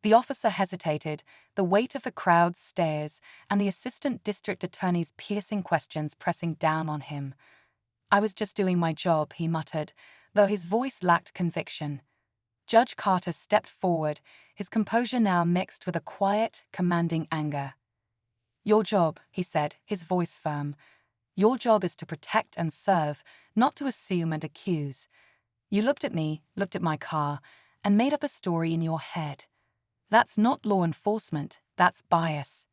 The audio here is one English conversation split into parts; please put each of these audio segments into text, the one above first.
The officer hesitated, the weight of the crowd's stares and the assistant district attorney's piercing questions pressing down on him. "I was just doing my job," he muttered, though his voice lacked conviction. Judge Carter stepped forward, his composure now mixed with a quiet, commanding anger. "Your job," he said, his voice firm. "Your job is to protect and serve, not to assume and accuse. You looked at me, looked at my car, and made up a story in your head. That's not law enforcement, that's bias."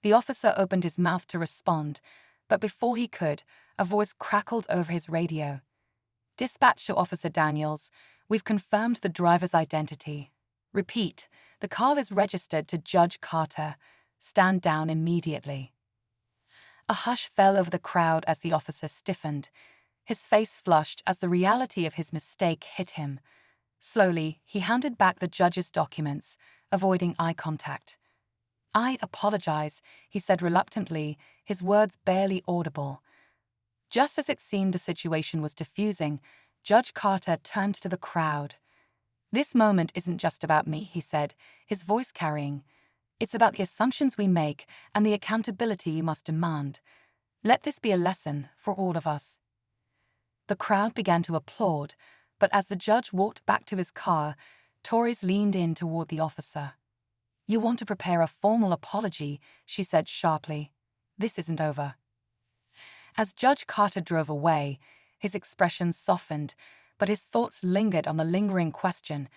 The officer opened his mouth to respond, but before he could, a voice crackled over his radio. "Dispatch to Officer Daniels. We've confirmed the driver's identity. Repeat, the car is registered to Judge Carter. Stand down immediately." A hush fell over the crowd as the officer stiffened. His face flushed as the reality of his mistake hit him. Slowly, he handed back the judge's documents, avoiding eye contact. "I apologize," he said reluctantly, his words barely audible. Just as it seemed the situation was diffusing, Judge Carter turned to the crowd. "This moment isn't just about me," he said, his voice carrying. "It's about the assumptions we make and the accountability we must demand. Let this be a lesson for all of us." The crowd began to applaud, but as the judge walked back to his car, Torres leaned in toward the officer. "You want to prepare a formal apology," she said sharply. "This isn't over." As Judge Carter drove away, his expression softened, but his thoughts lingered on the lingering question: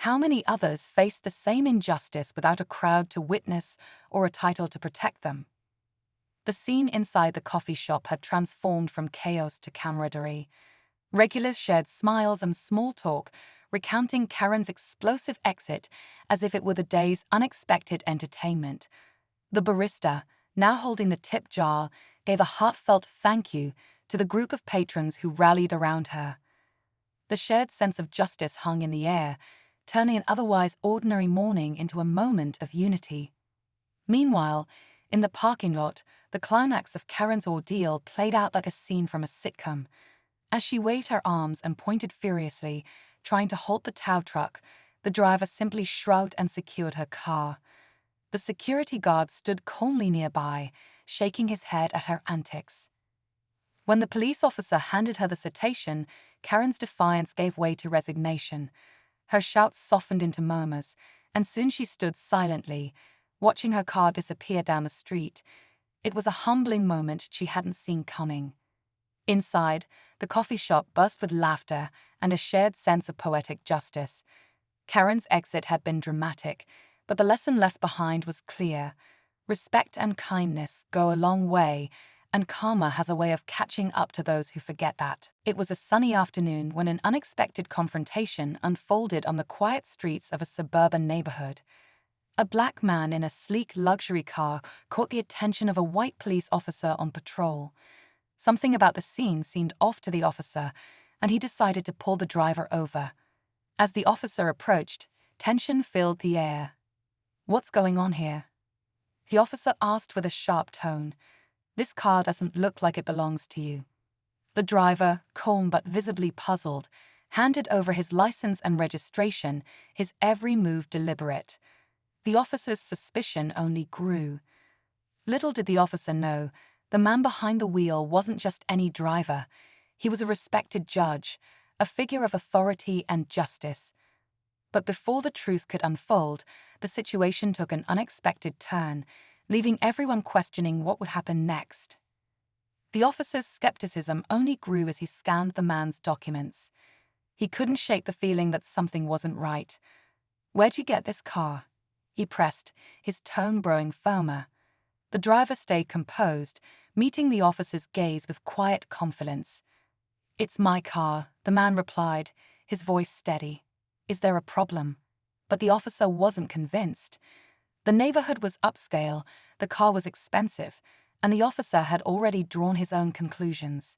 how many others faced the same injustice without a crowd to witness or a title to protect them? The scene inside the coffee shop had transformed from chaos to camaraderie. Regulars shared smiles and small talk, recounting Karen's explosive exit as if it were the day's unexpected entertainment. The barista, now holding the tip jar, gave a heartfelt thank you to the group of patrons who rallied around her. The shared sense of justice hung in the air, turning an otherwise ordinary morning into a moment of unity. Meanwhile, in the parking lot, the climax of Karen's ordeal played out like a scene from a sitcom. As she waved her arms and pointed furiously, trying to halt the tow truck, the driver simply shrugged and secured her car. The security guard stood calmly nearby, shaking his head at her antics. When the police officer handed her the citation, Karen's defiance gave way to resignation. Her shouts softened into murmurs, and soon she stood silently, watching her car disappear down the street. It was a humbling moment she hadn't seen coming. Inside, the coffee shop burst with laughter and a shared sense of poetic justice. Karen's exit had been dramatic, but the lesson left behind was clear. Respect and kindness go a long way, and karma has a way of catching up to those who forget that. It was a sunny afternoon when an unexpected confrontation unfolded on the quiet streets of a suburban neighborhood. A black man in a sleek luxury car caught the attention of a white police officer on patrol. Something about the scene seemed off to the officer, and he decided to pull the driver over. As the officer approached, tension filled the air. "What's going on here?" the officer asked with a sharp tone. "This car doesn't look like it belongs to you." The driver, calm but visibly puzzled, handed over his license and registration, his every move deliberate. The officer's suspicion only grew. Little did the officer know, the man behind the wheel wasn't just any driver. He was a respected judge, a figure of authority and justice. But before the truth could unfold, the situation took an unexpected turn, leaving everyone questioning what would happen next. The officer's skepticism only grew as he scanned the man's documents. He couldn't shake the feeling that something wasn't right. "Where'd you get this car?" he pressed, his tone growing firmer. The driver stayed composed, meeting the officer's gaze with quiet confidence. "It's my car," the man replied, his voice steady. "Is there a problem?" But the officer wasn't convinced. The neighborhood was upscale, the car was expensive, and the officer had already drawn his own conclusions.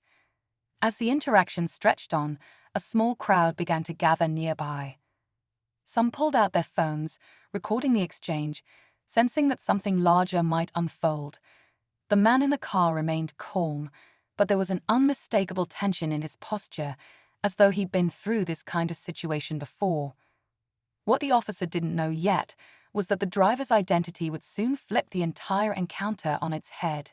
As the interaction stretched on, a small crowd began to gather nearby. Some pulled out their phones, recording the exchange, sensing that something larger might unfold. The man in the car remained calm, but there was an unmistakable tension in his posture, as though he'd been through this kind of situation before. What the officer didn't know yet was that the driver's identity would soon flip the entire encounter on its head.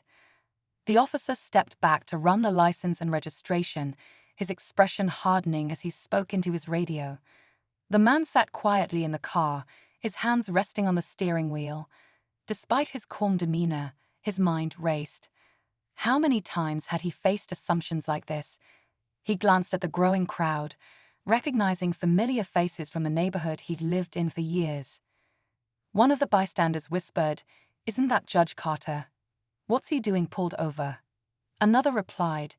The officer stepped back to run the license and registration, his expression hardening as he spoke into his radio. The man sat quietly in the car, his hands resting on the steering wheel. Despite his calm demeanor, his mind raced. How many times had he faced assumptions like this? He glanced at the growing crowd, recognizing familiar faces from the neighborhood he'd lived in for years. One of the bystanders whispered, "Isn't that Judge Carter? What's he doing pulled over?" Another replied,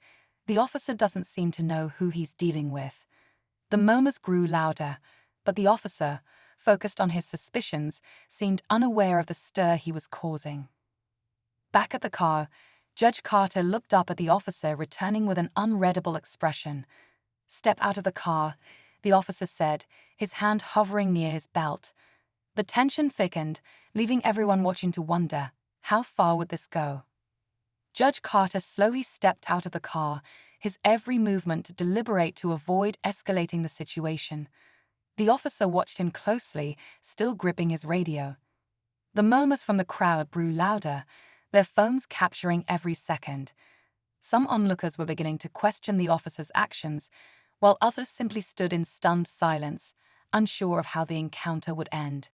"The officer doesn't seem to know who he's dealing with." The murmurs grew louder, but the officer, focused on his suspicions, seemed unaware of the stir he was causing. Back at the car, Judge Carter looked up at the officer, returning with an unreadable expression. "Step out of the car," the officer said, his hand hovering near his belt. The tension thickened, leaving everyone watching to wonder, how far would this go? Judge Carter slowly stepped out of the car, his every movement deliberate to avoid escalating the situation. The officer watched him closely, still gripping his radio. The murmurs from the crowd grew louder, their phones capturing every second. Some onlookers were beginning to question the officer's actions, while others simply stood in stunned silence, unsure of how the encounter would end.